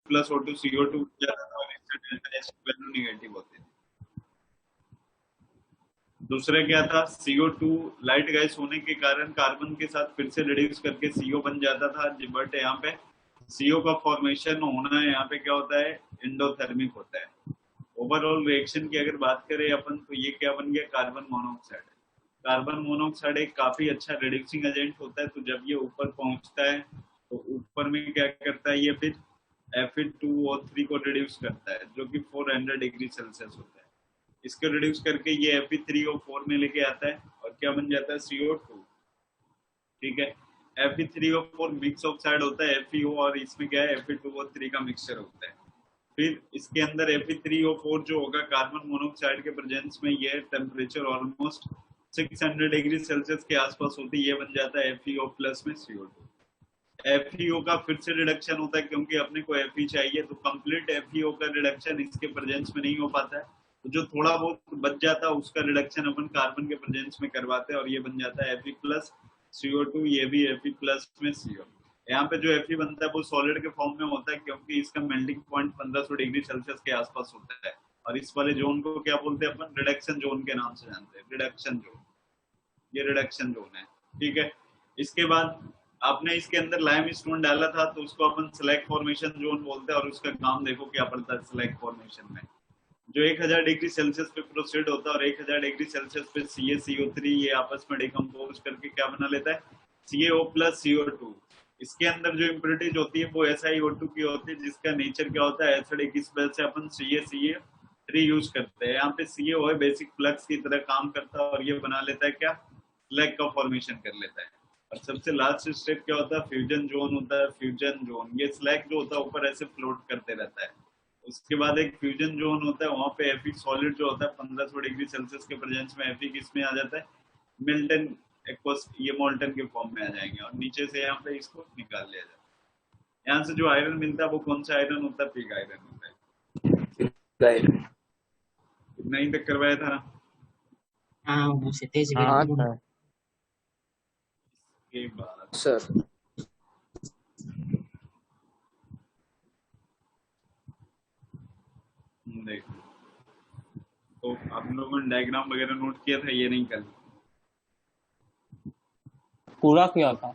Plus O2 CO2 जाता था और इससे डेल्टा एच की वैल्यू नेगेटिव होती थी। दूसरा क्या था, CO2 लाइट गैस होने के कारण कार्बन के साथ फिर से रिड्यूस करके CO बन जाता था, बट यहाँ पे CO का फॉर्मेशन होना यहाँ पे क्या होता है, एंडोथर्मिक होता है। ओवरऑल रिएक्शन की अगर बात करें अपन तो ये क्या बन गया, कार्बन मोनोऑक्साइड। कार्बन मोनोऑक्साइड एक काफी अच्छा रिड्यूसिंग एजेंट होता है, तो जब ये ऊपर पहुंचता है तो ऊपर में क्या करता है, ये फिर Fe2O3 को रिड्यूस करता है, जो कि 400 डिग्री सेल्सियस होता है। इसको रिड्यूस करके ये Fe3O4 में लेके आता है और क्या बन जाता है, CO2। ठीक है, Fe3O4 मिक्स ऑक्साइड होता है FeO, और इसमें क्या है, Fe2O3 का मिक्सचर होता है। फिर इसके अंदर Fe3O4 जो होगा कार्बन मोनोऑक्साइड के प्रेजेंस में, ये टेम्परेचर ऑलमोस्ट 600 डिग्री सेल्सियस के आसपास होती है, ये बन जाता है FeO प्लस में CO2। FeO का फिर से रिडक्शन होता है, क्योंकि अपने को Fe चाहिए, तो कंप्लीट FeO का रिडक्शन इसके प्रेजेंस में नहीं हो पाता है, तो जो थोड़ा बहुत बच जाता है उसका रिडक्शन अपन कार्बन के प्रेजेंस में करवाते हैं, और ये बन जाता है Fe प्लस CO2, ये भी Fe प्लस में CO। यहाँ पे जो Fe बनता है वो सॉलिड के फॉर्म में होता है, क्योंकि इसका मेल्टिंग पॉइंट 1500 डिग्री सेल्सियस के आसपास होता है, और इस वाले जोन को क्या बोलते हैं अपन, रिडक्शन जोन के नाम से जानते हैं, रिडक्शन जोन। ये रिडक्शन जोन है। ठीक है, इसके बाद आपने इसके अंदर लाइम स्टोन डाला था, तो उसको अपन स्लैग फॉर्मेशन जोन बोलते हैं, और उसका काम देखो क्या पड़ता है स्लैग फॉर्मेशन में। जो 1000 डिग्री सेल्सियस पे प्रोसीड होता है, और 1000 डिग्री सेल्सियस पे CaCO3 ये आपस में डिकम्पोज करके क्या बना लेता है, CaO प्लस CO2। इसके अंदर जो इम्प्योरिटीज होती है वो SiO2 की होती है, जिसका नेचर क्या होता है, एसिडिक, इस वजह से अपन CaCa3 यूज करते हैं। यहाँ पे CaO है, बेसिक फ्लक्स की तरह काम करता है, और ये बना लेता है क्या, स्लैग का फॉर्मेशन कर लेता है। और सबसे लास्ट स्टेप क्या होता है, फ्यूजन जोन होता है। फ्यूजन जोन, ये स्लैग जो होता है ऊपर ऐसे फ्लोट करते रहता है। उसके बाद एक फ्यूजन जोन होता है, वहां पे Fe सॉलिड जो होता है 1500 डिग्री सेल्सियस के प्रेजेंस में Fe किस में आ जाता है, मिल्टन एक्वस, ये मोल्टन के फॉर्म में आ जाएंगे, और नीचे से यहाँ पे इसको निकाल लिया जाता है। यहाँ से जो आयरन मिलता है वो कौन सा आयरन होता है, पिग आयरन होता है। इतना ही तक करवाया था ना। हाँ उसे तेज हाँ गई सर। के बाद सर देखो, तो आप लोगों ने डायग्राम वगैरह नोट किया था, ये नहीं कल पूरा किया था।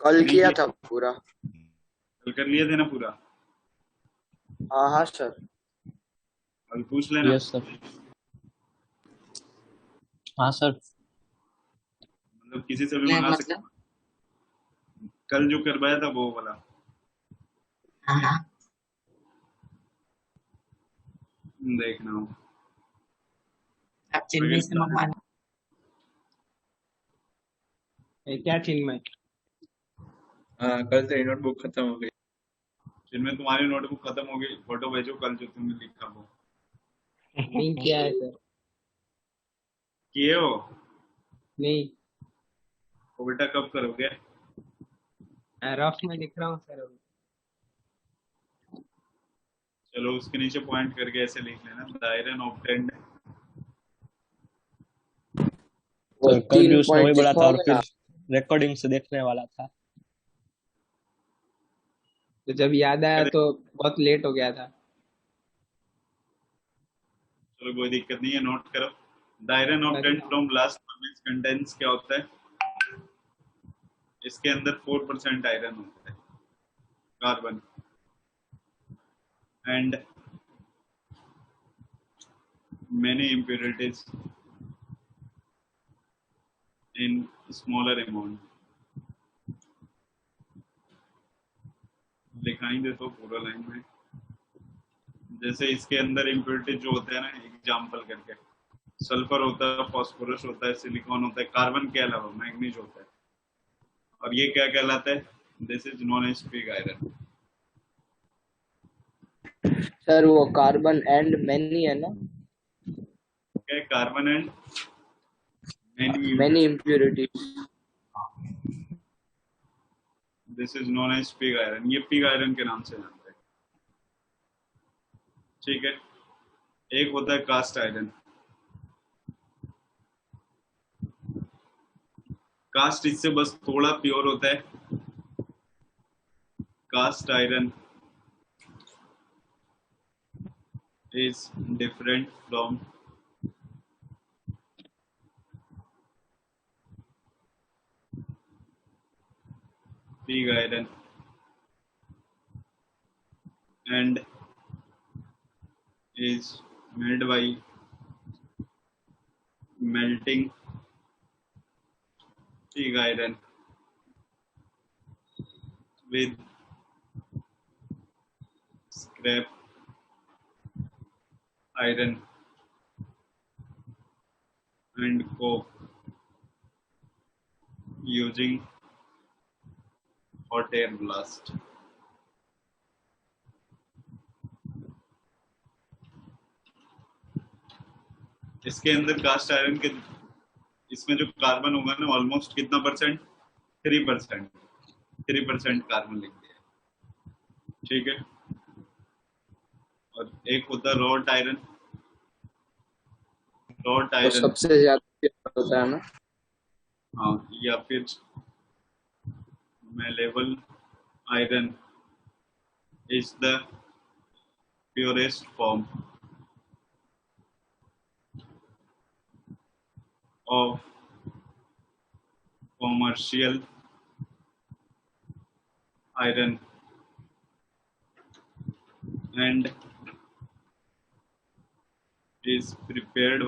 कल नहीं किया किया, था पूरा। कल कर लिए थे ना पूरा। हाँ हाँ सर। कल पूछ लेना। Yes sir. हाँ सर। मतलब किसी से भी मंगा सकते, मतलब कल जो करवाया था वो वाला हाँ हाँ देखना हो। आप चेन्नई से मंगवाना। क्या चिन्मय? हाँ, कल से नोटबुक खत्म हो गई। जिनमें तुम्हारी नोटबुक खत्म हो गई, फोटो भेजो कल जो तुमने लिखा वो। नहीं किया है सर। किए हो? नहीं, वो बेटा कब करोगे? रफ में लिख रहा हूँ सर अभी। चलो उसके नीचे पॉइंट करके ऐसे लिख लेना, द आयरन ऑब्टेन्ड। वो सर कल भी 3 उसने वही पॉइंट बोला था, और लिखवाओगे फिर ना। रिकॉर्डिंग से देखने वाला था। तो जब याद आया तो बहुत लेट हो गया था। चलो कोई दिक्कत नहीं है, नोट करो। The iron obtained from blast furnace contents क्या होता है, इसके अंदर 4% आयरन होता है, carbon, and many impurities in smaller amount। दिखाई दे तो पूरा लाइन में, जैसे इसके अंदर इम्प्योरिटी जो होते हैं ना, एग्जाम्पल करके, सल्फर होता है, फास्फोरस होता है, सिलिकॉन होता है, कार्बन के अलावा मैग्नीज होता है, और ये क्या कहलाता है, this is known as pig iron. Sir वो कार्बन एंड मैनी है ना, क्या, carbon and many impurities. This is known as pig iron, ये पिग आयरन के नाम से जानते हैं। ठीक है, एक होता है कास्ट आयरन। कास्ट इससे बस थोड़ा प्योर होता है। Cast iron is different from pig iron and is made by melting pig iron with scrap iron and coke using hot air blast. इसके अंदर कास्ट आयरन के इसमें जो कार्बन होगा ना ऑलमोस्ट कितना परसेंट 3% 3% कार्बन लिख दिया, ठीक है। और एक होता है रॉट आयरन, रॉट तो आयरन सबसे ज्यादा होता है ना। हाँ, या फिर malleable iron is the purest form of commercial iron and is prepared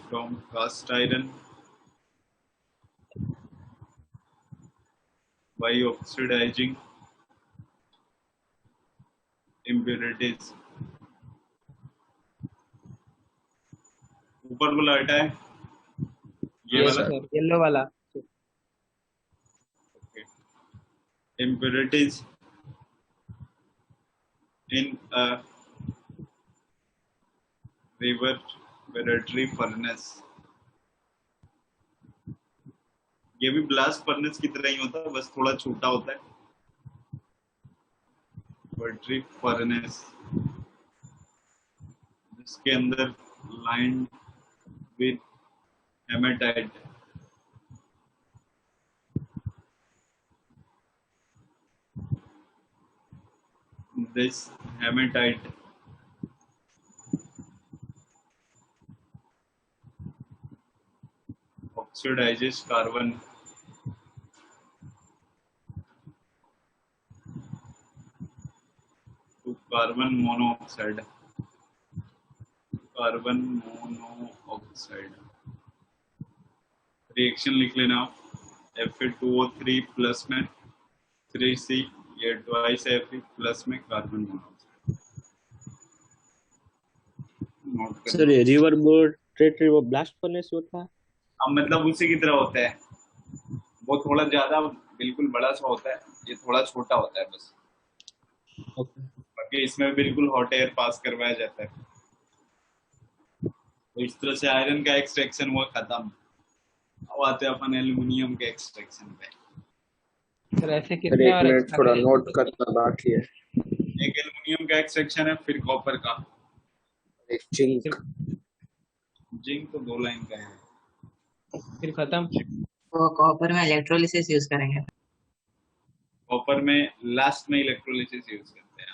from cast iron by oxidizing impurities. ऊपर वाला हटा है, ये Yes, वाला sir. येलो वाला okay. Impurities in a reverberatory furnace. ये भी ब्लास्ट फर्नेस की तरह ही होता है, बस थोड़ा छोटा होता है। रिवर्बरेटरी फर्नेस जिसके अंदर line with hematite this hematite oxidizes carbon to carbon monoxide रिएक्शन लिख लेना आप Fe2O3 प्लस में 3C ये ट्वाइस Fe प्लस में कार्बन मोनोऑक्साइड। नोट सर ये रिवर्बरेटरी वो ब्लास्ट फर्नेस होता है। अब मतलब उसी की तरह होता है, वो थोड़ा ज्यादा बिल्कुल बड़ा सा होता है, ये थोड़ा छोटा होता है बस। ओके बाकी इसमें बिल्कुल हॉट एयर पास करवाया जाता है। तो इस तरह से आयरन का एक्सट्रैक्शन हुआ खत्म। अब आते हैं अपन एल्युमिनियम के एक्सट्रैक्शन पे। सर ऐसे सर कितने एक और मिनट एक्स्ट्रा थोड़ा करेंगे? नोट करना बाकी है। एक एल्युमिनियम का एक्सट्रैक्शन है, फिर कॉपर का, एक जिंक। जिंक तो 2 लाइन का है। फिर खत्म। वो कॉपर में इलेक्ट्रोलिसिस यूज करेंगे। कॉपर में लास्ट में इलेक्ट्रोलिसिस यूज करते हैं।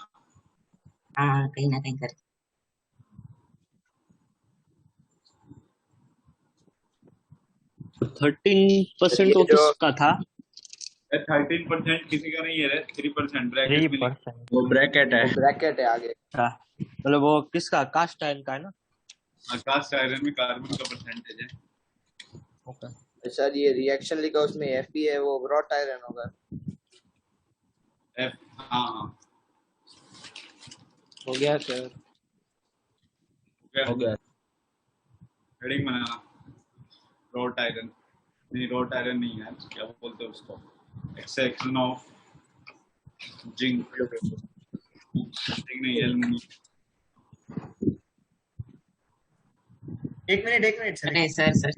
हाँ, कहीं ना कहीं करके। 13% वो ये जो किसका था? 13% किसी का नहीं है, 3% ब्रैकेट में लिखा 3%। वो ब्रैकेट है। वो ब्रैकेट है आगे। अच्छा मतलब वो किसका कास्ट आयरन का है ना। है। कास्ट आयरन में कार्बन का परसेंटेज है। ओके सर ये रिएक्शन लिखा उसमें Fe है, वो रॉट आयरन होगा। हाँ हाँ हो गया सर। हो गया। हेडिंग बनाना, रॉट आयरन नहीं, रॉट आयरन नहीं है, क्या बोलते हैं उसको, एक्सट्रैक्शन ऑफ जिंक नहीं, एल्युमिनियम। एक मिनट सर। अरे सर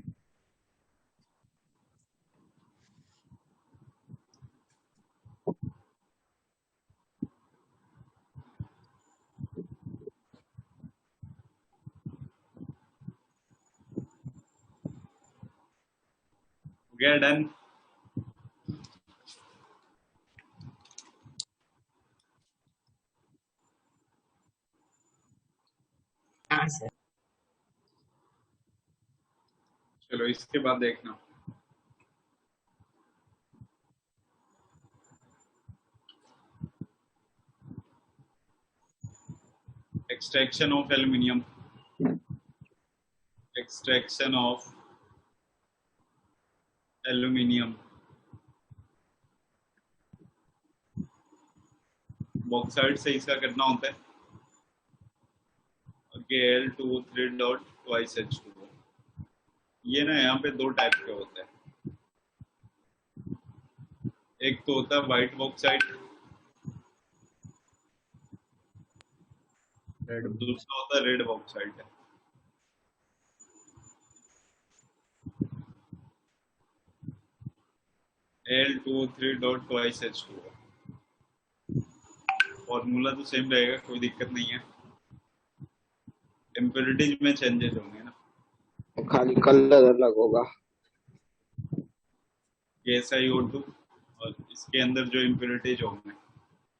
गया डन। हाँ सर। चलो इसके बाद देखना extraction of aluminium, extraction of aluminium, bauxite से इसका करना होता है Al2O3 डॉट ट्वाइस H2O। ये ना यहाँ पे दो टाइप के होते हैं, एक तो होता है व्हाइट बॉक्साइड, दूसरा होता है red bauxite. Al2O3 dot twice H2O, formula तो सेम रहेगा, कोई दिक्कत नहीं है, इम्प्योरिटीज में चेंजेस होंगे ना, खाली कलर अलग होगा। KSiO2 और इसके अंदर जो इम्प्योरिटीज होंगे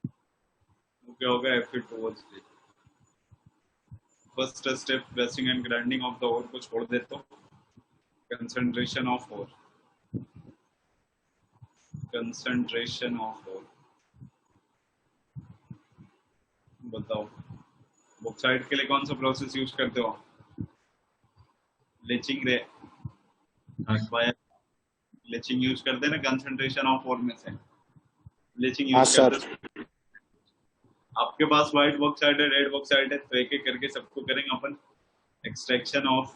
वो क्या होगा Fe2O3। First step pressing and grinding of the ore को छोड़ देता हूँ, concentration of ore, concentration of ore, बताओ बॉक्साइड के लिए कौन सा प्रोसेस यूज करते हो? लिचिंग रे, लिचिंग यूज करते हैं ना कंसंट्रेशन ऑफ ओर में से, लिचिंग हाँ यूज सर। करते हैं। आपके पास व्हाइट बॉक्साइड है, रेड बॉक्साइड है, तो एक एक करके सबको करेंगे अपन। Extraction of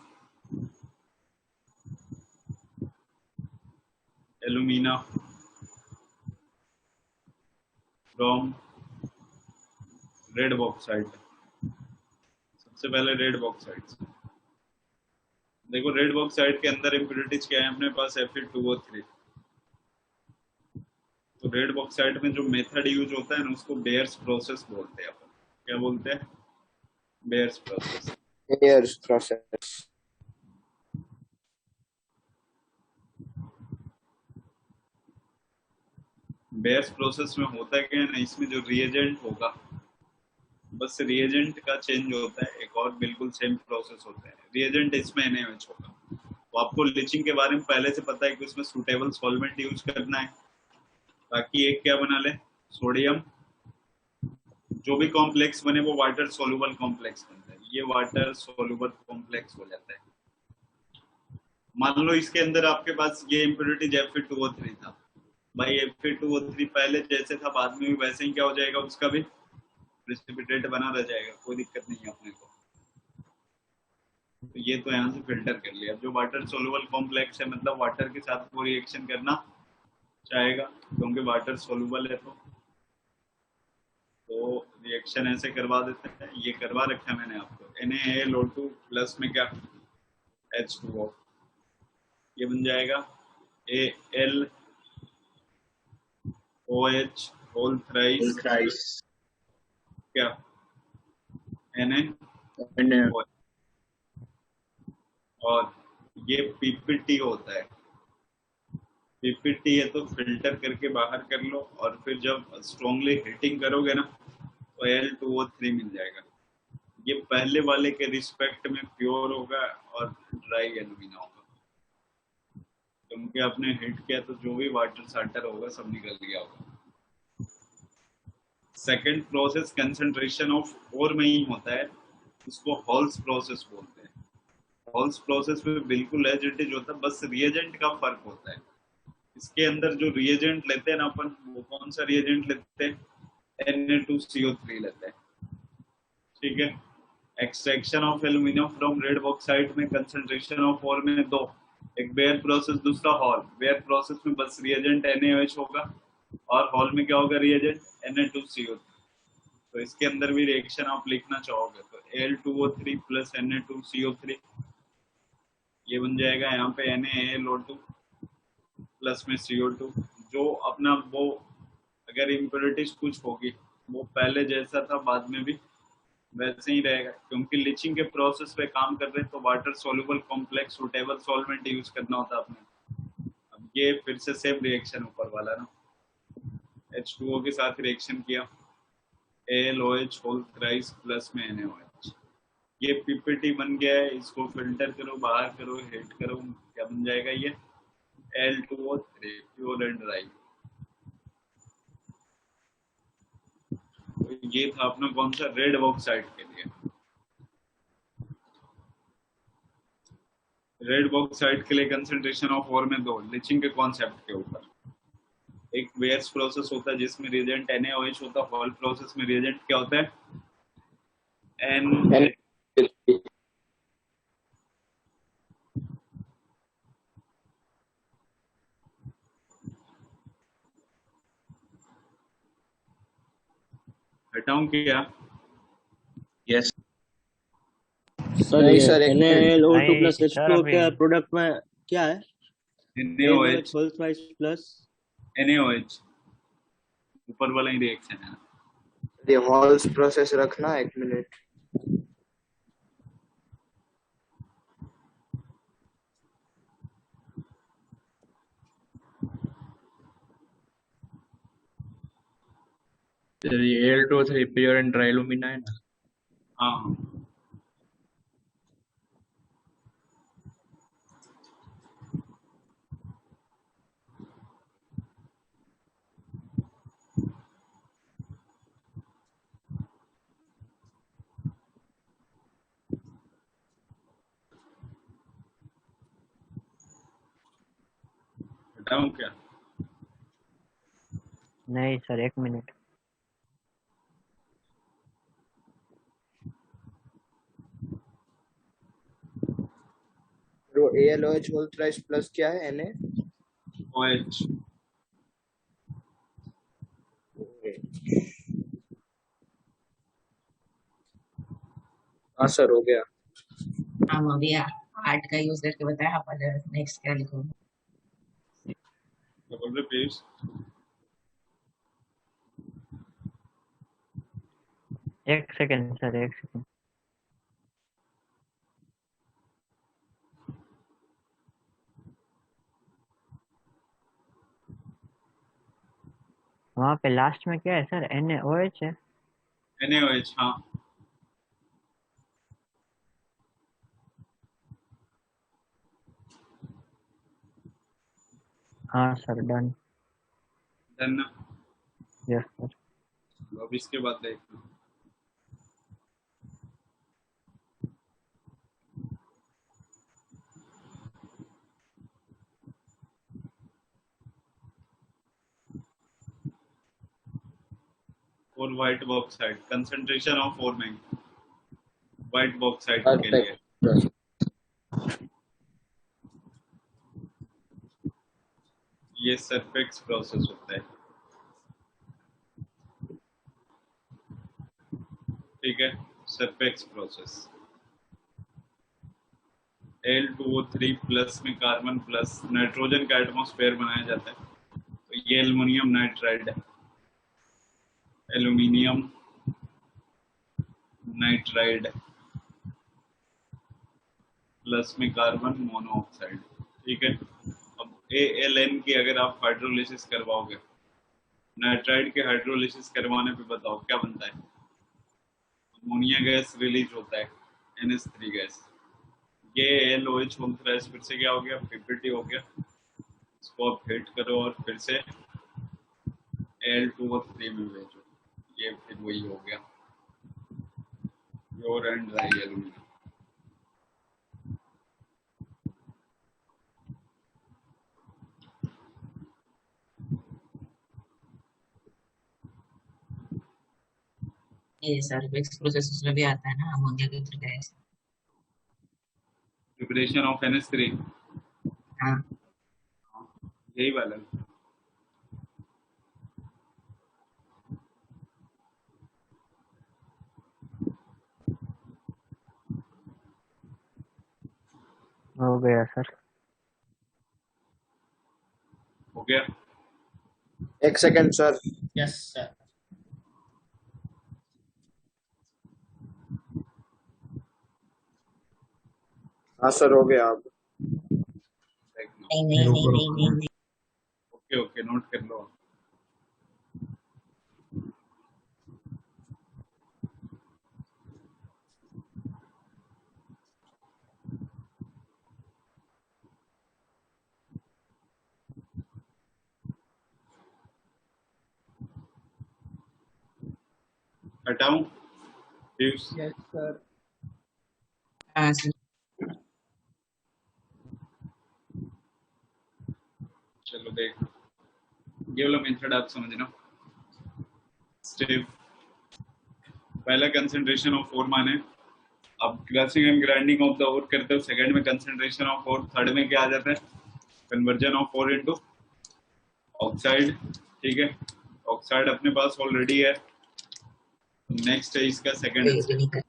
alumina from red bauxite. सबसे पहले रेड बॉक्साइड, देखो रेड बॉक्साइड के अंदर इम्प्योरिटीज क्या है अपने पास Fe2O3। तो रेड बॉक्साइड में जो मेथड यूज होता है ना उसको बेयर्स प्रोसेस बोलते हैं अपन। क्या बोलते हैं? Bears process. Layers process। Bears process में होता है क्या है ना, इसमें जो रिएजेंट होगा बस रिएजेंट का चेंज होता है, एक और बिल्कुल सेम प्रोसेस होता है। रिएजेंट इसमें NaOH होगा। तो आपको लिचिंग के बारे में पहले से पता है कि उसमें सूटेबल सॉल्वेंट यूज करना है ताकि एक क्या बना ले, सोडियम, जो भी कॉम्प्लेक्स बने वो वाटर सोल्यूबल कॉम्प्लेक्स बनता है। ये वाटर सोल्यूबल कॉम्प्लेक्स हो जाता है। मान लो इसके अंदर आपके पास ये इम्प्योरिटी Fe2O3 था, भाई Fe2O3 पहले जैसे था बाद में भी वैसे ही क्या हो जाएगा, उसका भी प्रेसिपिटेट बना रह जाएगा, कोई दिक्कत नहीं है अपने को। तो ये तो यहाँ से फिल्टर कर लिया। जो वाटर सोल्यूबल कॉम्प्लेक्स है मतलब वाटर के साथ वो रिएक्शन करना चाहेगा क्योंकि वाटर सोल्यूबल है, तो रिएक्शन ऐसे करवा देते हैं। ये करवा रखा है मैंने आपको। NaAlO2 प्लस में क्या H2O, ये बन जाएगा AlOH होल थ्राइस क्या Na, और ये PPT होता है। PPT है तो फिल्टर करके बाहर कर लो और फिर जब स्ट्रॉन्गली हीटिंग करोगे ना तो Al2O3 मिल जाएगा। ये पहले वाले के रिस्पेक्ट में प्योर होगा और ड्राई एल्यूमिना होगा, क्योंकि आपने हीट किया तो जो भी वाटर साटर होगा सब निकल गया होगा। Second process concentration of ore में ही होता है, इसको हॉल्स प्रोसेस बोलते हैं। हॉल्स प्रोसेस में बिल्कुल एज इट इज होता है, बस रिएजेंट का फर्क होता है। इसके अंदर जो रिएजेंट लेते हैं ना अपन, वो कौन सा रिएजेंट लेते हैं? Na2CO3 लेते हैं, ठीक है। Extraction of aluminium from red bauxite में कंसंट्रेशन ऑफ ओर में दो, एक बेयर प्रोसेस, दूसरा हॉल। बेयर प्रोसेस में बस रिएजेंट NaOH होगा और हॉल में क्या होगा रिएजेंट? Na2CO3। तो इसके अंदर भी रिएक्शन आप लिखना चाहोगे तो Al2O3 प्लस Na2CO3, ये बन जाएगा यहाँ पे NaAlO2 प्लस में CO2। जो अपना वो अगर इम्प्योरिटीज कुछ होगी वो पहले जैसा था बाद में भी वैसे ही रहेगा, क्योंकि लिचिंग के प्रोसेस पे काम कर रहे हैं तो water soluble complex suitable solvent use करना होता है अपने। अब ये फिर से सेम रिएक्शन ऊपर वाला ना, H2O के साथ रिएक्शन किया, AlOH होल थ्राइस प्लस में NaOH, ये पीपीटी बन गया है, इसको फिल्टर करो, बाहर करो, हिट करो, क्या बन जाएगा ये L2O3 प्योर एंड ड्राई। तो ये था अपना कौन सा, रेड बॉक्साइट के लिए। रेड बॉक्साइट के लिए कंसंट्रेशन ऑफ ओर में दो, लिचिंग के कॉन्सेप्ट के ऊपर। एक वेयर्स प्रोसेस होता है जिसमें रिएजेंट NaOH होता है, हॉल प्रोसेस में रिएजेंट क्या होता है N। हटाऊं क्या? यस सर नहीं ये सर, एक मिनट। NaOH नहीं प्लस सर, H2O अभी क्या प्रोडक्ट में क्या है? NaOH NaOH whole thrice plus NaOH ऊपर वाला ही रिएक्शन है। ये हॉल्स प्रोसेस रखना, एक मिनट। सर ये Al2O3 प्योर एंड ड्राई लुमिना है ना। हाँ हटाऊं क्या? नहीं सर, 1 मिनट। वो AlOH होल थ्राइस प्लस क्या है, Na? OH हाँ सर, हो गया। हम अभी आर्ट का यूज करके बताया, आप नेक्स्ट क्या लिखोगे? क्या बोल रहे प्लीज? एक सेकंड सर, 1 सेकंड। वहाँ पे लास्ट में क्या है सर? NaOH है। NaOH हाँ हाँ sir, done. Done. Yes sir. अब इसके बाद देखना, और white bauxite concentration of ore में व्हाइट बॉक्साइट के लिए ये सरफेक्स प्रोसेस होता है। ठीक है, सरफेक्स प्रोसेस Al2O3 प्लस में कार्बन प्लस नाइट्रोजन का एटमॉस्फेयर बनाया जाता है। तो ये एल्युमिनियम नाइट्राइड है, एल्यूमिनियम नाइट्राइड प्लस में कार्बन मोनोऑक्साइड। ठीक है, अब ALN की अगर आप हाइड्रोलिसिस करवाओगे, नाइट्राइड के हाइड्रोलिसिस करवाने पे बताओ क्या बनता है? अमोनिया गैस रिलीज होता है, NH3 गैस। ये LOH होल थ्राइस फिर से क्या हो गया, PPT हो गया। इसको आप हिट करो और फिर से Al2O3 में भेजो, ये फिर वही हो गया प्योर एंड ड्राई एल्यूमिनियम। ये सरफेक्स प्रोसेस उसमें भी आता है ना, अमोनिया के through gas. Preparation of NH3 हाँ यही वाला। हो गया सर। हो गया। एक सेकंड सर। Yes sir. हाँ सर, हो गया अब। नहीं नहीं नहीं नहीं नहीं, नहीं। ओके ओके, नोट कर लो। हटाऊं व्यूज? Yes sir. sir. चलो देख, ये वाला मेथड आप समझना। स्टेप पहला कंसंट्रेशन ऑफ ओर माने, अब crushing and grinding of the ore करते हो, सेकंड में कंसंट्रेशन ऑफ ओर, थर्ड में क्या आ जाता है, conversion of ore into oxide. ठीक है, ऑक्साइड अपने पास ऑलरेडी है। नेक्स्ट है इसका second step,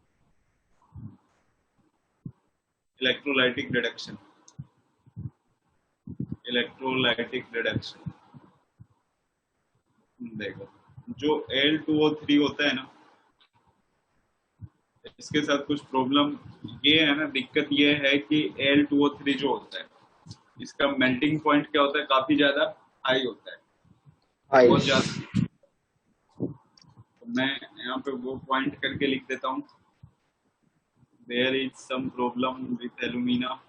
electrolytic reduction. Electrolytic reduction देखो, जो Al2O3 होता है ना, इसके साथ कुछ प्रॉब्लम ये है ना, दिक्कत ये है कि Al2O3 जो होता है, इसका मेल्टिंग पॉइंट क्या होता है, काफी ज्यादा हाई होता है, हाई। बहुत ज्यादा। तो मैं यहाँ पे वो पॉइंट करके लिख देता हूँ, there is some problem with alumina.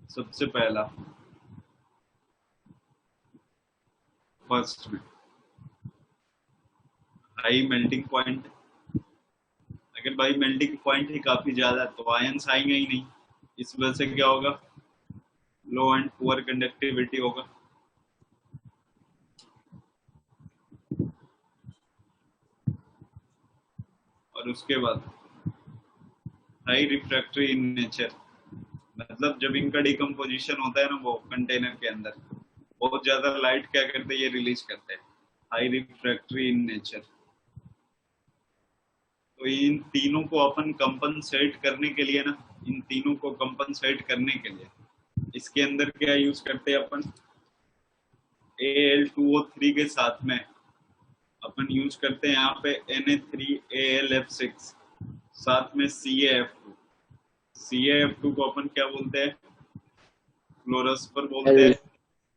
सबसे पहला फर्स्ट में हाई मेल्टिंग पॉइंट। अगर भाई मेल्टिंग पॉइंट ही काफी ज्यादा, तो आयंस आएंगे ही नहीं। इस वजह से क्या होगा, लो एंड पुअर कंडक्टिविटी होगा। और उसके बाद हाई रिफ्रैक्टरी इन नेचर, मतलब जब इनका डिकम्पोजिशन होता है ना, वो कंटेनर के अंदर बहुत ज्यादा लाइट क्या करते हैं, ये रिलीज करते हैं। High refractory in nature. तो इन तीनों को अपन कंपनसेट करने के लिए ना, इन तीनों को कंपनसेट करने के लिए इसके अंदर क्या यूज करते हैं अपन, Al2O3 के साथ में अपन यूज करते हैं यहाँ पे Na3Al F6, साथ में CaF2। CaF2 को अपन क्या बोलते हैं, फ्लोरोस्पर बोलते हैं,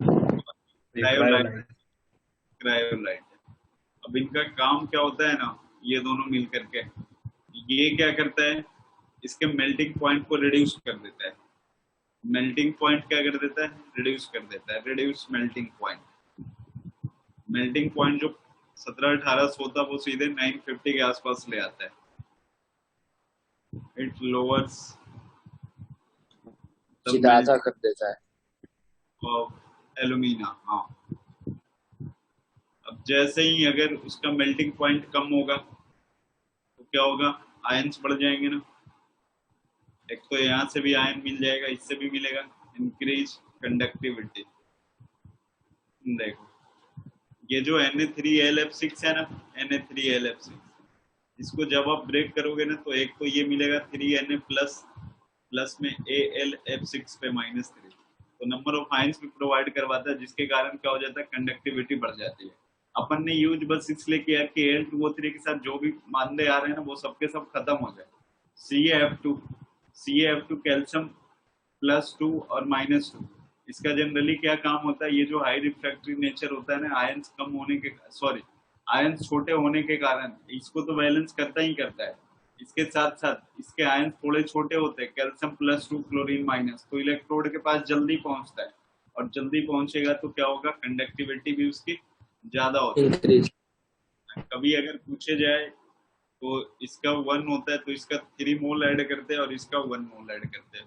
क्रायोलाइट। क्रायोलाइट। अब इनका काम क्या होता है ना, ये दोनों मिल करके ये क्या करता है, इसके मेल्टिंग पॉइंट को रिड्यूस कर देता है। मेल्टिंग पॉइंट क्या कर देता है, रिड्यूस कर देता है, reduce melting point. Melting point जो 1700-1800 था, वो सीधे 950 के आसपास ले आता है। इट लोअर्स सीधा आधा कर देता है। एल्यूमिना। हाँ, अब जैसे ही अगर उसका मेल्टिंग पॉइंट कम होगा तो क्या होगा, आयंस बढ़ जाएंगे ना। एक तो यहाँ से भी आयन मिल जाएगा, इससे भी मिलेगा, इंक्रीज कंडक्टिविटी। देखो, ये जो Na3Al F6 है ना, Na3Al F6, इसको जब आप ब्रेक करोगे ना, तो एक तो ये मिलेगा 3Na प्लस में Al F6 पे -3, तो नंबर ऑफ आयंस भी प्रोवाइड करवाता है, जिसके कारण क्या हो जाता है, कंडक्टिविटी बढ़ जाती है। अपन ने यूज बस इसलिए किया कि Al2O3 के साथ जो भी मानदे आ रहे हैं ना, वो सबके सब खत्म हो जाए। CaF2 कैल्शियम +2 और -2, इसका जनरली क्या काम होता है, ये जो हाई रिफ्रैक्टरी नेचर होता है ना, आयंस कम होने के, सॉरी, आयंस छोटे होने के कारण इसको तो बैलेंस करता ही करता है। इसके साथ साथ इसके आयंस थोड़े छोटे होते हैं, कैल्शियम +2 क्लोरीन माइनस, तो इलेक्ट्रोड के पास जल्दी पहुंचता है, और जल्दी पहुंचेगा तो क्या होगा, कंडक्टिविटी भी उसकी ज्यादा होती है। इंक्रीज। कभी अगर पूछे जाए तो इसका 1 होता है तो इसका 3 मोल ऐड करते हैं, और इसका 1 मोल ऐड करते हैं,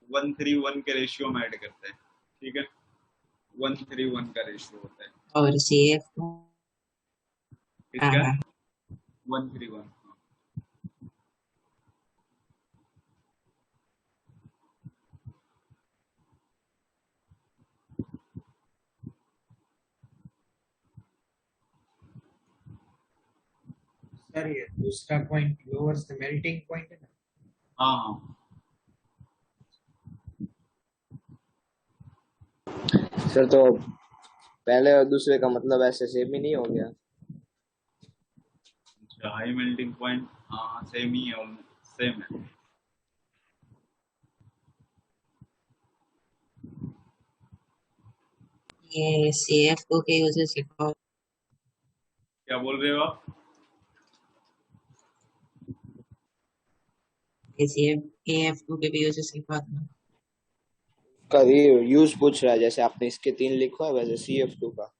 1:3:1 के रेशियो में ऐड करते हैं। ठीक है, 1:3:1 का रेशियो होता है और CF इसका, 1:3:1। सर ये दूसरा point lowers the melting point है ना। हाँ हाँ सर तो पहले और दूसरे का मतलब ऐसे सेम ही नहीं हो गया? अच्छा, हाई मेल्टिंग पॉइंट, हाँ सेम ही है, सेम है। ये CF2 के यूजेस लिखो। क्या बोल रहे हो आप? ये CF2 के भी यूजेस लिखवा दो। का ये यूज पूछ रहा है, जैसे आपने इसके 3 लिखा है वैसे CF2 का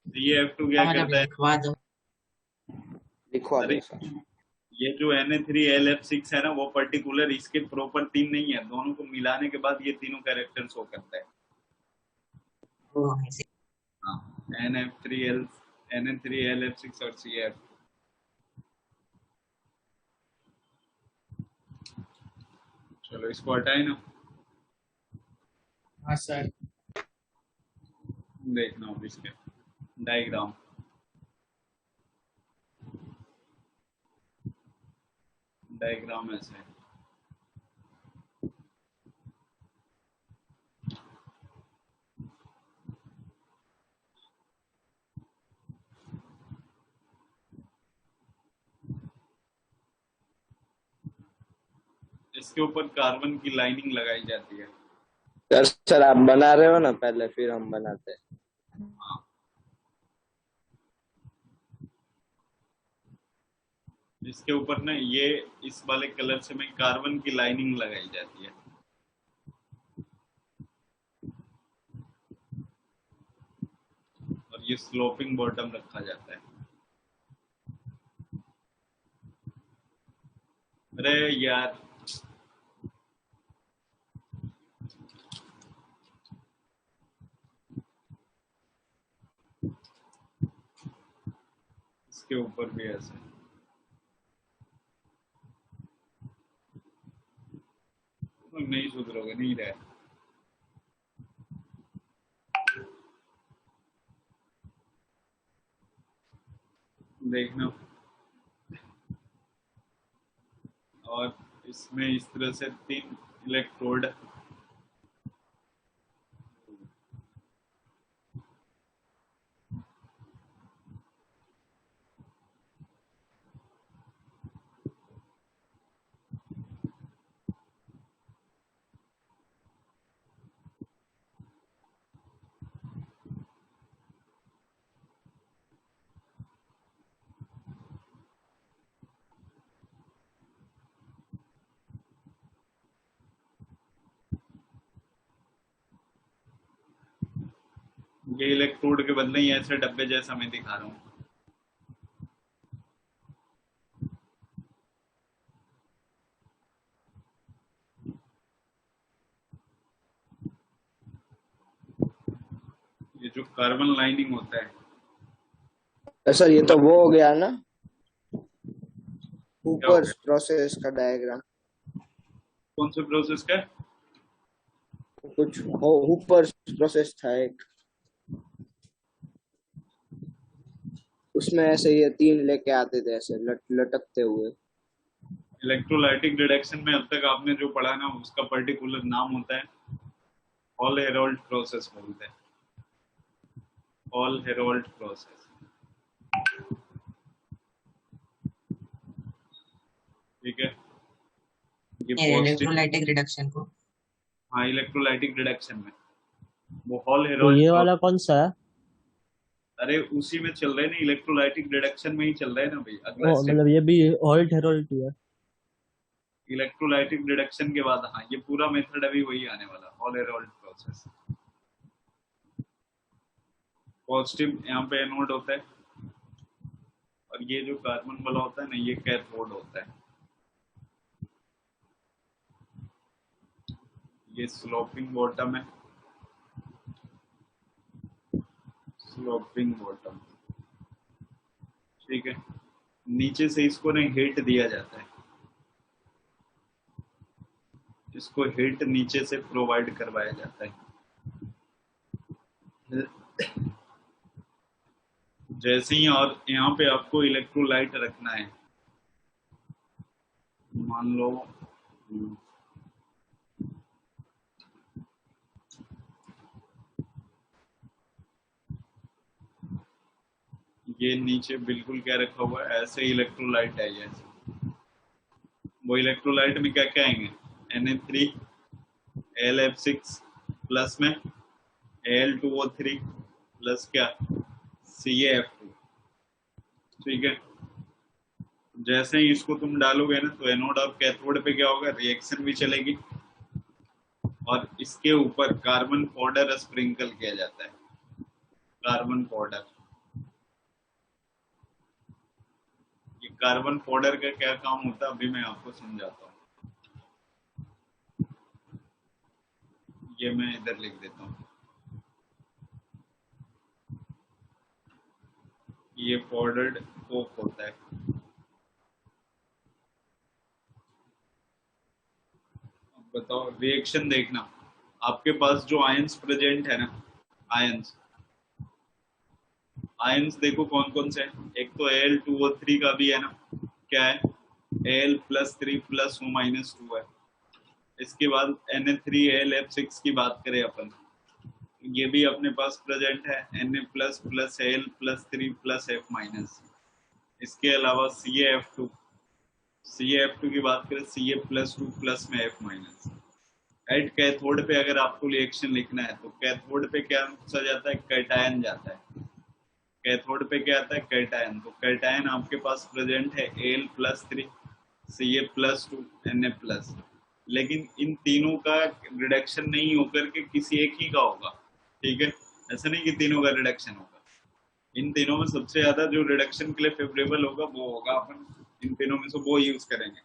ये F2 क्या मतलब करता है? लिखवा दो। लिखवा अरे दो सर। ये जो Na3LF6 है ना, वो पर्टिकुलर इसके प्रॉपर 3 नहीं है, दोनों को मिलाने के बाद ये तीनों कैरेक्टर शो करता है। वो ऐसे हाँ, Na3LF6 और CF। चलो इसको हटाए ना, हाँ सर। देखना अब इसके डायग्राम। डायग्राम ऐसे है। इसके ऊपर कार्बन की लाइनिंग लगाई जाती है। सर आप बना रहे हो ना पहले, फिर हम बनाते हैं। हाँ, इसके ऊपर ना ये इस वाले कलर से में कार्बन की लाइनिंग लगाई जाती है। और ये स्लोपिंग बॉटम रखा जाता है। अरे यार, इसके ऊपर भी ऐसे। नहीं सुधरोगे, नहीं रहे। देखना, और इसमें इस तरह से 3 इलेक्ट्रोड। ये इलेक्ट्रोड के बदले ही ऐसे डब्बे जैसा मैं दिखा रहा हूँ। ये जो कार्बन लाइनिंग होता है। सर ये तो वो हो गया ना, क्या हो ऊपर गया? प्रोसेस का डायग्राम। कौन से प्रोसेस का? कुछ ऊपर प्रोसेस था एक, उसमें ऐसे ये 3 लेके आते थे ऐसे लटकते हुए। इलेक्ट्रोलाइटिक रिडक्शन में अब तक आपने जो पढ़ा ना, उसका पर्टिकुलर नाम होता है हॉल हेरोल्ड प्रोसेस बोलते हैं। हॉल हेरोल्ड प्रोसेस, ठीक है। ये पॉजिटिव, इलेक्ट्रोलाइटिक रिडक्शन को। हाँ, इलेक्ट्रोलाइटिक रिडक्शन में वो हॉल तो हेरोल्ड ये प्रोसेस। वाला कौन सा है? अरे उसी में चल रहे हैं ना, इलेक्ट्रोलाइटिक रिडक्शन में ही चल रहा है ना भाई, अगला ओ स्टेप। मतलब ये भी हॉल्ट हेरोल्ट है। इलेक्ट्रोलाइटिक रिडक्शन के बाद हाँ, ये पूरा मेथड अभी वही आने वाला, हॉल हेरोल्ड प्रोसेस। पॉजिटिव यहाँ पे एनोड होता है, और ये जो कार्बन वाला होता है ना, ये कैथोड होता है। ये स्लोपिंग बॉटम है, स्लोपिंग बॉटम, ठीक है। नीचे से इसको ना हीट दिया जाता है, इसको हीट नीचे से प्रोवाइड करवाया जाता है। जैसे ही, और यहाँ पे आपको इलेक्ट्रोलाइट रखना है, मान लो ये नीचे बिल्कुल क्या रखा हुआ है, ऐसे इलेक्ट्रोलाइट है ये। वो इलेक्ट्रोलाइट में क्या क्या आएंगे, Na3LF6 प्लस में Al2O3 प्लस क्या CaF2। ठीक है, जैसे ही इसको तुम डालोगे ना तो एनोड और कैथोड पे क्या होगा, रिएक्शन भी चलेगी और इसके ऊपर कार्बन पाउडर स्प्रिंकल किया जाता है। कार्बन पाउडर, ये कार्बन पाउडर का क्या काम होता है अभी मैं आपको समझाता हूँ। ये मैं इधर लिख देता हूँ, ये पाउडर्ड कोक होता है। अब बताओ रिएक्शन देखना, आपके पास जो आयंस प्रेजेंट है ना, आयंस आयंस देखो कौन कौन से हैं। एक तो Al2O3 का भी है ना, क्या है Al+3+O-2 है। इसके बाद Na3AlF6 की बात करें अपन, ये भी अपने पास प्रेजेंट है Na++Al+3+F-। इसके अलावा CaF2 की बात करें Ca+2 प्लस में F-। एट कैथोड पे अगर आपको रिएक्शन लिखना है तो कैथोड पे क्या सा जाता है, कैटायन जाता है। कैथोड पे क्या आता है, कैटायन। तो कैटायन आपके पास प्रेजेंट है Al+3 Ca+2 Na+। लेकिन इन तीनों का रिडक्शन नहीं होकर के किसी एक ही का होगा। ठीक है, ऐसा नहीं कि तीनों का रिडक्शन होगा, इन तीनों में सबसे ज्यादा जो रिडक्शन के लिए फेवरेबल होगा वो होगा, अपन इन तीनों में से वो यूज करेंगे।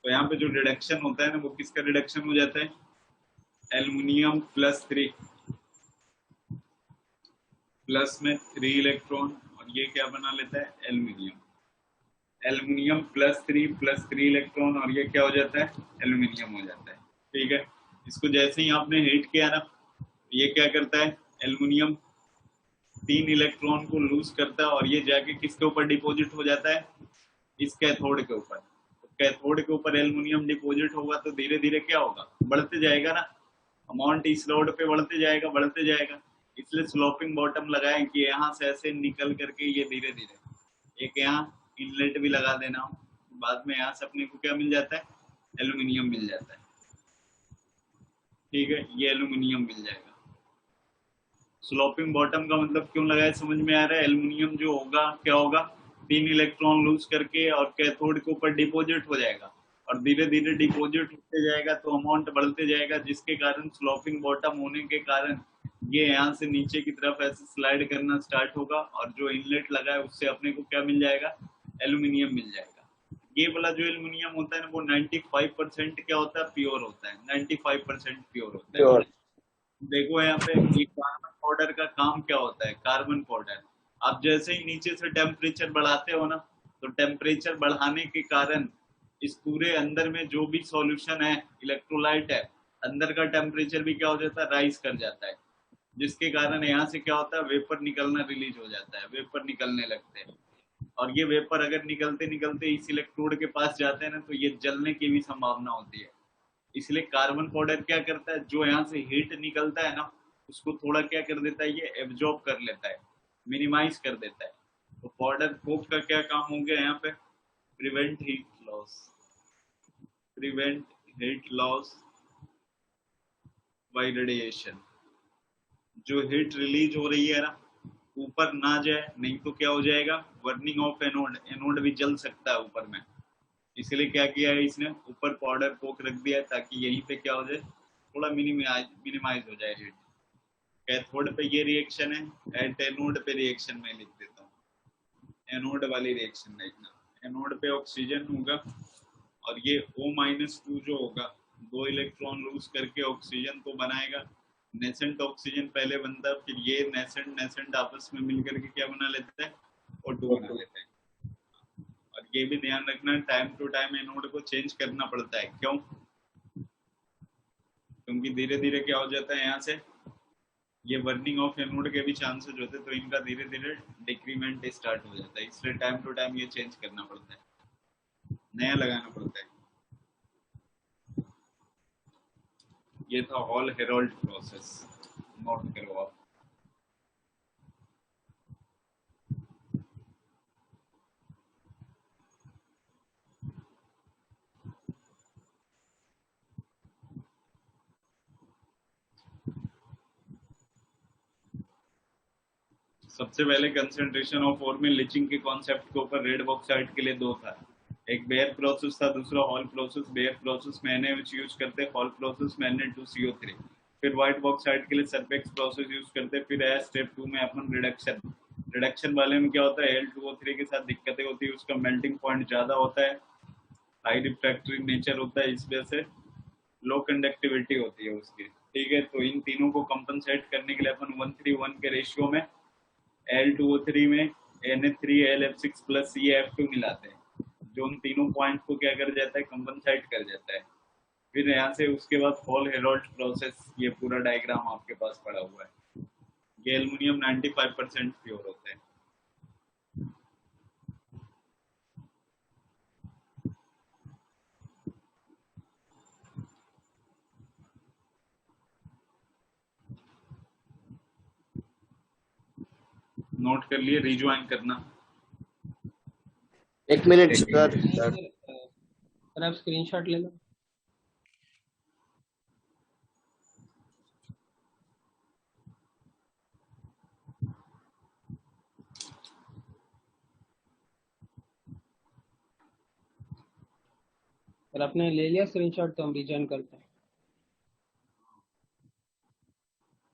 तो यहाँ पे जो रिडक्शन होता है ना, वो किसका रिडक्शन हो जाता है, एल्युमिनियम+3 प्लस में 3 इलेक्ट्रॉन, और ये क्या बना लेता है, एल्युमिनियम। एल्युमिनियम+3 इलेक्ट्रॉन, और ये क्या हो जाता है, एल्युमिनियम हो जाता है। ठीक है, इसको जैसे ही आपने हीट किया ना, ये क्या करता है, एल्युमिनियम 3 इलेक्ट्रॉन को लूज करता है और ये जाके किसके ऊपर डिपॉजिट हो जाता है, इस कैथोड के ऊपर। तो कैथोड के ऊपर एल्युमिनियम डिपॉजिट होगा तो धीरे धीरे क्या होगा, बढ़ते जाएगा ना, अमाउंट इस रोड पे बढ़ते जाएगा बढ़ते जाएगा। इसलिए स्लोपिंग बॉटम लगाए कि यहाँ से ऐसे निकल करके ये धीरे धीरे, एक यहाँ इनलेट भी लगा देना, बाद में यहाँ से अपने को क्या मिल जाता है, एल्युमिनियम मिल जाता है। ठीक है, ये एल्युमिनियम मिल जाएगा। स्लोपिंग बॉटम का मतलब क्यों लगाया, समझ में आ रहा है। एल्युमिनियम जो होगा क्या होगा, 3 इलेक्ट्रॉन लूज करके और कैथोड के ऊपर डिपॉजिट हो जाएगा, और धीरे धीरे डिपॉजिट होते जाएगा तो अमाउंट बढ़ते जाएगा, जिसके कारण स्लोपिंग बॉटम होने के कारण ये यहाँ से नीचे की तरफ ऐसे स्लाइड करना स्टार्ट होगा, और जो इनलेट लगा है उससे अपने को क्या मिल जाएगा, एल्यूमिनियम मिल जाएगा। ये वाला जो एल्यूमिनियम होता है ना, वो 95% क्या होता है, प्योर होता है। 95% प्योर होता है। प्योर। देखो यहाँ पे ये कार्बन पाउडर का काम क्या होता है, कार्बन पाउडर आप जैसे ही नीचे से टेम्परेचर बढ़ाते हो ना, तो टेम्परेचर बढ़ाने के कारण इस पूरे अंदर में जो भी सॉल्यूशन है, इलेक्ट्रोलाइट है, अंदर का टेम्परेचर भी क्या हो जाता है, राइज कर जाता है, जिसके कारण यहाँ से क्या होता है, वेपर निकलना रिलीज हो जाता है, वेपर निकलने लगते हैं। और ये वेपर अगर निकलते निकलते इस इलेक्ट्रोड के पास जाते हैं ना, तो ये जलने की भी संभावना होती है। इसलिए कार्बन पाउडर क्या करता है, जो यहाँ से हीट निकलता है ना, उसको थोड़ा क्या कर देता है, ये एब्जॉर्ब कर लेता है, मिनिमाइज कर देता है। तो पाउडर कोक का क्या काम हो गया यहाँ पे, prevent heat loss, prevent heat loss by radiation. जो हीट रिलीज हो रही है ना, ऊपर ना जाए, नहीं तो क्या हो जाएगा, बर्निंग ऑफ एनोड, एनोड भी जल सकता है ऊपर में। इसलिए क्या किया है इसने, ऊपर पाउडर कोक रख दिया है, ताकि यहीं पे क्या हो जाए, थोड़ा मिनिमाइज हो जाए हीट। कैथोड पे ये रिएक्शन है, एट एनोड पे रिएक्शन में लिख देता हूँ, एनोड वाली रिएक्शन देखना। एनोड पे ऑक्सीजन होगा, और ये O-2 जो होगा, 2 इलेक्ट्रॉन लूज करके ऑक्सीजन को बनाएगा। नेसेंट ऑक्सीजन पहले बनता है, फिर ये नेसेंट नेसेंट आपस में मिलकर के क्या बना लेते हैं, O2 बना लेते हैं। और ये भी ध्यान रखना, टाइम टू टाइम एनोड को चेंज करना पड़ता है। क्यों, क्योंकि धीरे धीरे क्या हो जाता है, यहाँ से ये बर्निंग ऑफ एनोड के भी चांसेस होते हैं, तो इनका धीरे धीरे डिक्रीमेंट स्टार्ट हो जाता है। इसलिए टाइम टू टाइम ये चेंज करना पड़ता है, नया लगाना पड़ता है। ये था ऑल हेरोल्ड प्रोसेस, नोट करो आप। सबसे पहले कंसंट्रेशन ऑफ ओर में लिचिंग के कॉन्सेप्ट के ऊपर रेड बॉक्साइट के लिए दो था, एक बेयर प्रोसेस था, दूसरा हॉल प्रोसेस। बेयर प्रोसेस में Na यूज करते, हॉल प्रोसेस में Na2CO3। फिर व्हाइट बॉक्साइट के लिए सरफेक्स प्रोसेस यूज करते। फिर है स्टेप 2 में अपन रिडक्शन। रिडक्शन वाले में क्या होता है, Al2O3 के साथ दिक्कतें होती है, उसका मेल्टिंग पॉइंट ज्यादा होता है, हाई रिफ्रैक्टरी नेचर होता है, इस वजह से लो कंडक्टिविटी होती है उसकी। ठीक है, तो इन तीनों को कंपनसेट करने के लिए अपन 1:1 के रेशियो में Al2O3 में Na3Lf6 प्लस CaF2 मिलाते हैं, जो उन तीनों पॉइंट को क्या कर जाता है, कंपनसेट कर जाता है। फिर यहाँ से उसके बाद हॉल हेरोल्ड प्रोसेस, ये पूरा डायग्राम आपके पास पड़ा हुआ है। ये एल्युमिनियम 95% प्योर होता है। नोट कर लिए, रिज्वाइन करना। एक मिनट सर। सर आप स्क्रीनशॉट ले लो। सर आपने ले लिया स्क्रीनशॉट, तो हम रिजॉइन करते हैं।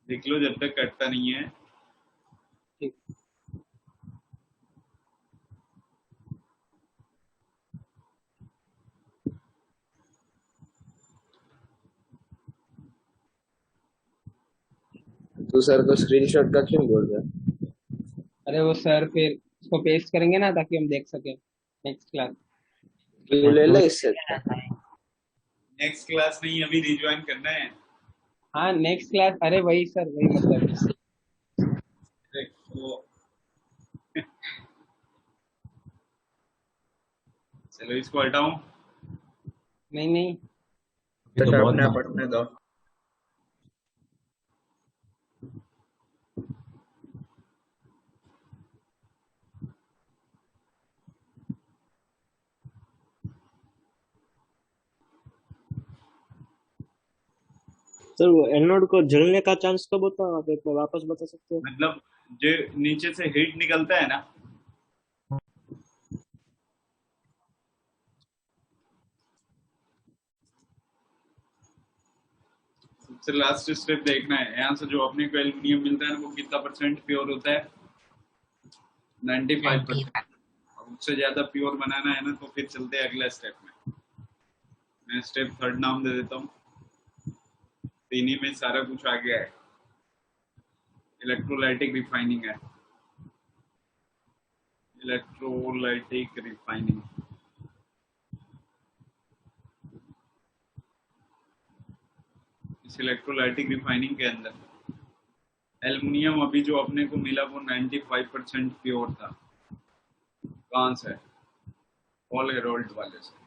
देख लो जब तक कटता नहीं है। ठीक। तो सर को स्क्रीनशॉट का क्यों बोल रहे हैं? अरे वो सर फिर उसको पेस्ट करेंगे ना, ताकि हम देख सकें नेक्स्ट क्लास। ले ले इससे। नेक्स्ट क्लास नहीं, अभी रिज्वाइन करना है। हाँ नेक्स्ट क्लास, अरे वही सर, वही मतलब। देखो चलो इसको हटाऊं। नहीं नहीं, ये तो बहुत पढ़ने दो। सर वो एनोड को जलने का चांस कब होता है, आप एक बार वापस बता सकते हो? मतलब जो नीचे से हीट निकलता है ना, सबसे लास्ट स्टेप देखना है। यहाँ से जो अपने को एल्युमिनियम मिलता है ना, वो कितना परसेंट प्योर होता है, 95%। उससे ज्यादा प्योर बनाना है ना, तो फिर चलते हैं अगले स्टेप में। मैं स्टेप 3 नाम दे देता हूँ, तीन में सारा कुछ आ गया है। इलेक्ट्रोलाइटिक रिफाइनिंग है, इलेक्ट्रोलाइटिक रिफाइनिंग। इस इलेक्ट्रोलाइटिक रिफाइनिंग के अंदर एल्युमिनियम अभी जो अपने को मिला वो 95% प्योर था। कहाँ से, हॉल हेरोल्ड वाले से।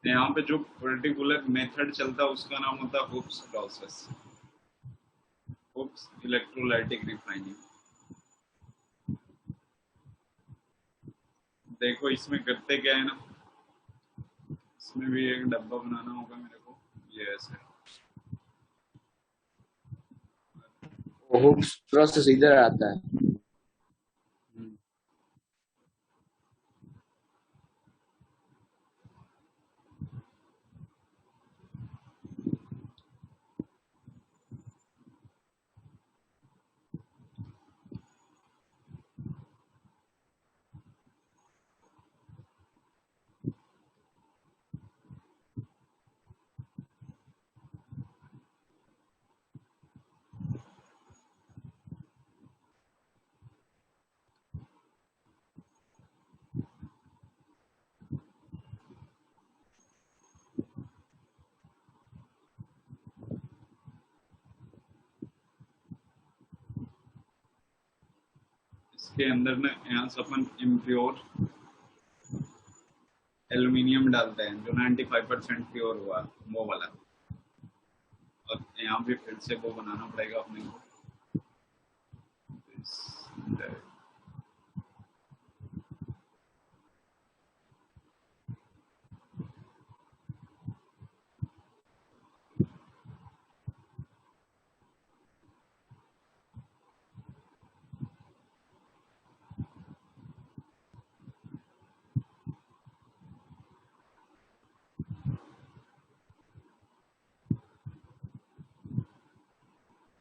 यहाँ पे जो पर्टिकुलर मेथड चलता है उसका नाम होता है hoops process, hoops electrolytic refining. देखो इसमें करते क्या है ना, इसमें भी एक डब्बा बनाना होगा मेरे को, ये ऐसे। हुक्स प्रोसेस इधर आता है। इसके अंदर ना यहाँ से अपन इम्प्योर एल्युमिनियम डालते हैं, जो 95% प्योर हुआ वो वाला। और यहाँ भी फिर से वो बनाना पड़ेगा अपने को।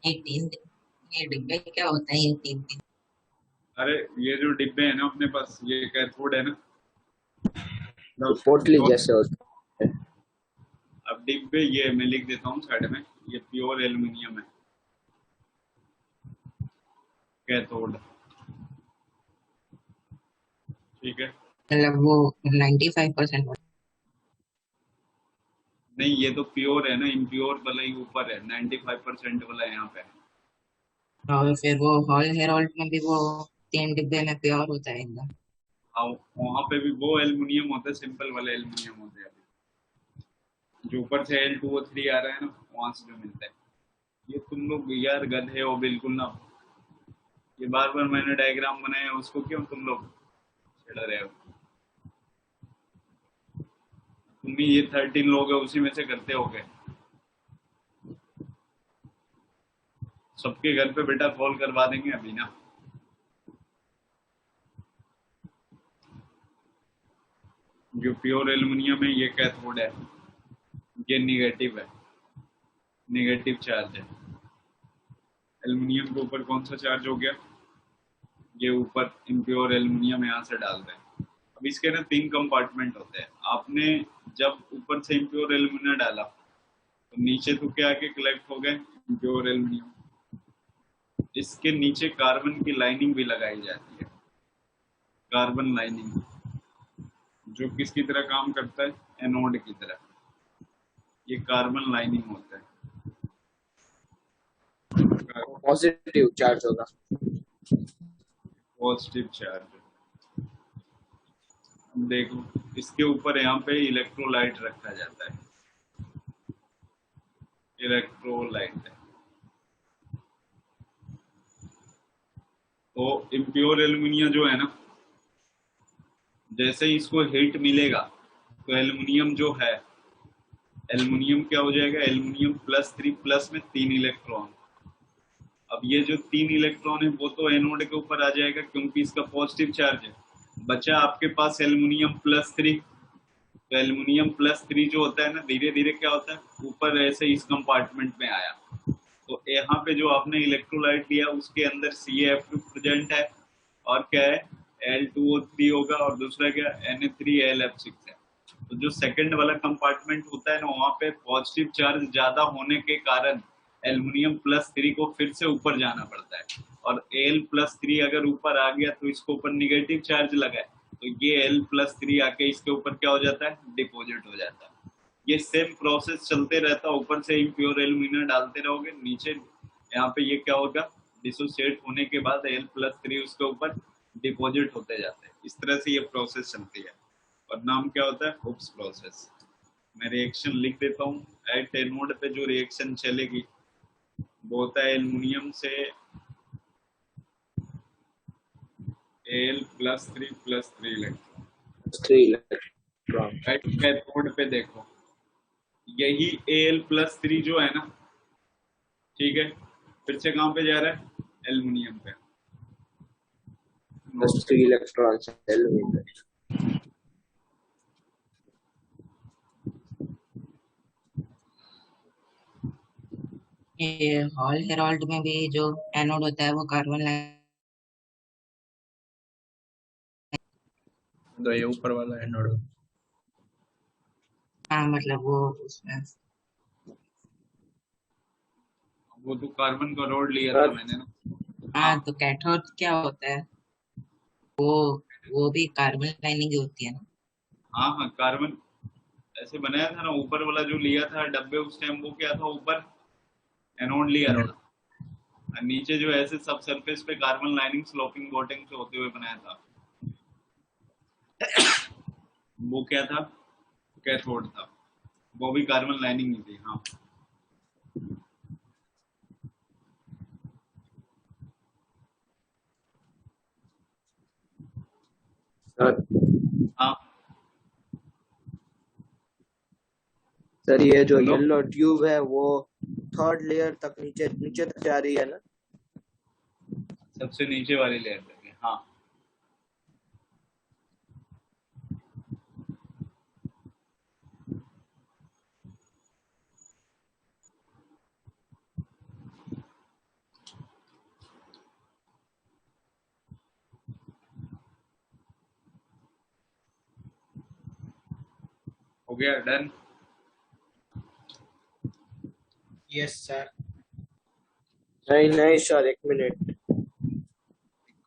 ये तीन, ये डिब्बे क्या होता है ये तीन तीन? अरे ये जो डिब्बे है ना अपने पास, ये कैथोड है ना, तो पोटली जैसे होता है। अब डिब्बे ये मैं लिख देता हूँ साइड में, ये प्योर एल्यूमिनियम है कैथोड, ठीक है। मतलब वो 95% नहीं ये तो प्योर है ना, इम्प्योर वाला ही ऊपर है, 95% वाला यहाँ पे है। और फिर वो हॉल हेरोल्ड में भी वो तीन डिब्बे में प्योर होता है एकदम। और वहाँ पे भी वो एल्यूमिनियम होता है, सिंपल वाले एल्यूमिनियम होते हैं, जो ऊपर से L2O3 आ रहा है ना, वहां से जो मिलता है। ये तुम लोग यार गधे हो बिल्कुल ना, ये बार बार मैंने डायग्राम बनाया उसको क्यों तुम लोग छेड़ रहे हो। तुम ही ये 13 लोग है उसी में से करते हो गए, सबके घर पे बेटा कॉल करवा देंगे अभी ना। जो प्योर एल्यूमिनियम है ये कैथोड है, ये निगेटिव है, निगेटिव चार्ज है। एल्यूमिनियम के ऊपर कौन सा चार्ज हो गया, ये ऊपर इम्प्योर एल्यूमिनियम यहाँ से डाल रहे हैं। अब इसके ना 3 कंपार्टमेंट होते हैं, आपने जब ऊपर से इम्प्योर एल्यूमिनियम डाला तो नीचे तो क्या आके कलेक्ट हो गए इम्प्योर एल्यूमिनियम, इसके नीचे कार्बन की लाइनिंग भी लगाई जाती है, कार्बन लाइनिंग, जो किसकी तरह काम करता है, एनोड की तरह। ये कार्बन लाइनिंग होता है, पॉजिटिव चार्ज होगा। Positive charge. देखो इसके ऊपर यहाँ पे इलेक्ट्रोलाइट रखा जाता है, इलेक्ट्रोलाइट। तो इम्प्योर एल्यूमिनियम जो है ना, जैसे ही इसको हीट मिलेगा तो एल्यूमिनियम जो है, एल्यूमिनियम क्या हो जाएगा, एल्यूमिनियम +3 प्लस में 3 इलेक्ट्रॉन। अब ये जो 3 इलेक्ट्रॉन है वो तो एनोड के ऊपर आ जाएगा क्योंकि इसका पॉजिटिव चार्ज है। बचा आपके पास एल्यूमिनियम +3, तो एल्यूमिनियम +3 जो होता है ना, धीरे धीरे क्या होता है ऊपर ऐसे इस कंपार्टमेंट में आया, तो यहाँ पे जो आपने इलेक्ट्रोलाइट लिया उसके अंदर CaF2 प्रेजेंट है, और क्या है L2O3 होगा, और दूसरा क्या Na3Lf6 है। तो जो सेकंड वाला कंपार्टमेंट होता है ना, वहाँ पे पॉजिटिव चार्ज ज्यादा होने के कारण एल्यूमिनियम +3 को फिर से ऊपर जाना पड़ता है, और L+3 अगर ऊपर आ गया तो इसके ऊपर निगेटिव चार्ज लगा है, तो ये L+3 आके इसके ऊपर क्या हो जाता है, डिपोजिट हो जाता है। ये सेम प्रोसेस चलते रहता है, ऊपर से इम्प्योर एल्यूमिनियम डालते रहोगे, नीचे यहाँ पे ये क्या होगा, डिसोसिएट होने के बाद L+3 उसके ऊपर डिपॉजिट होते जाते हैं। इस तरह से ये प्रोसेस चलती है, और नाम क्या होता है, हुक्स प्रोसेस। मैं रिएक्शन लिख देता हूँ। एट एनोड पे जो रिएक्शन चलेगी वो होता है एल्यूमिनियम से Al+3 electron. 3 electron. At cathode पे देखो, यही Al+3 जो है ना, ठीक है, फिर से कहाँ पे जा रहा है, एल्यूमिनियम पे। +3 इलेक्ट्रॉन एल्यूमिनियम। ये हॉल हेरोल्ड में भी जो एनोड होता है वो कार्बन लाइन। तो ये ऊपर वाला एनोड। हाँ मतलब वो उसमें वो तो कार्बन का रोड लिया था मैंने ना। हाँ, तो कैथोड क्या होता है, वो वो भी कार्बन लाइनिंग होती है ना। हाँ हाँ कार्बन ऐसे बनाया था ना, ऊपर वाला जो लिया था डब्बे उस टाइम, वो क्या था, ऊपर एनोड लिया था, एनोड। और नीचे जो ऐसे सब सरफेस पे कार्बन लाइनिंग स्लोपिंग कोटिंग से होते हुए बनाया था, वो क्या था, कैथोड था। वो भी कार्बन लाइनिंग ही थी। हाँ सर हाँ सर ये जो बोलो। येलो ट्यूब है वो थर्ड लेयर तक नीचे नीचे तक जा रही है ना। सबसे नीचे वाली लेयर तक है, हाँ। हो गया डन। Yes, sir. नहीं नहीं सर, एक मिनट।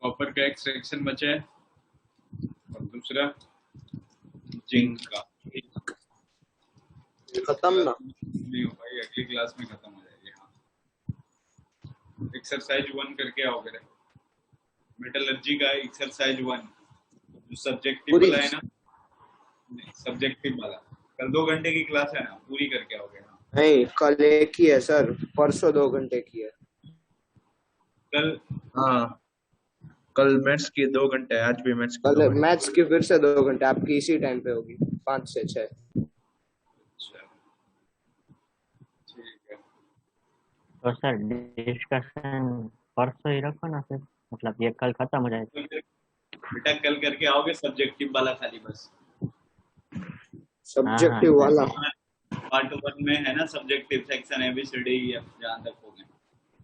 कॉपर का एक्सट्रैक्शन बचा है और दूसरा जिंक का। खत्म ना। नहीं हो भाई, अगली क्लास में खत्म हो जाएगी। हाँ, एक्सरसाइज 1 करके आओगे रे, मेटलर्जी का एक्सरसाइज 1 जो सब्जेक्टिव पूरी? वाला है ना, नहीं सब्जेक्टिव वाला, कल 2 घंटे की क्लास है ना, पूरी करके आओगे। हाँ नहीं, कल एक ही है सर, परसों 2 घंटे की है। कल हाँ कल मैथ्स की 2 घंटे है, आज भी मैथ्स की 2 कल घंटे। मैथ्स की फिर से 2 घंटे, आपकी इसी टाइम पे होगी, 5 से 6। अच्छा ठीक है। तो सर डिस्कशन परसों ही रखो ना फिर, मतलब ये कल खत्म हो जाएगा। बेटा कल करके आओगे सब्जेक्टिव वाला खाली बस। सब्जेक्टिव वाला पार्ट 1 में है ना सब्जेक्टिव सेक्शन ABCD जहाँ तक हो गए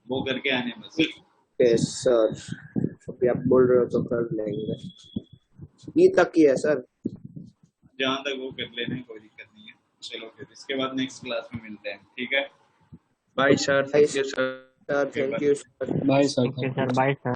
वो करके आने बस। ओके सर, अभी आप बोल रहे हो तो कर लेंगे। ई तक ही है सर। जहाँ तक वो कर लेने, कोई दिक्कत नहीं है। चलो फिर इसके बाद नेक्स्ट क्लास में मिलते हैं, ठीक है। Bye sir, thank you sir. Sir thank you sir. Bye sir, bye sir.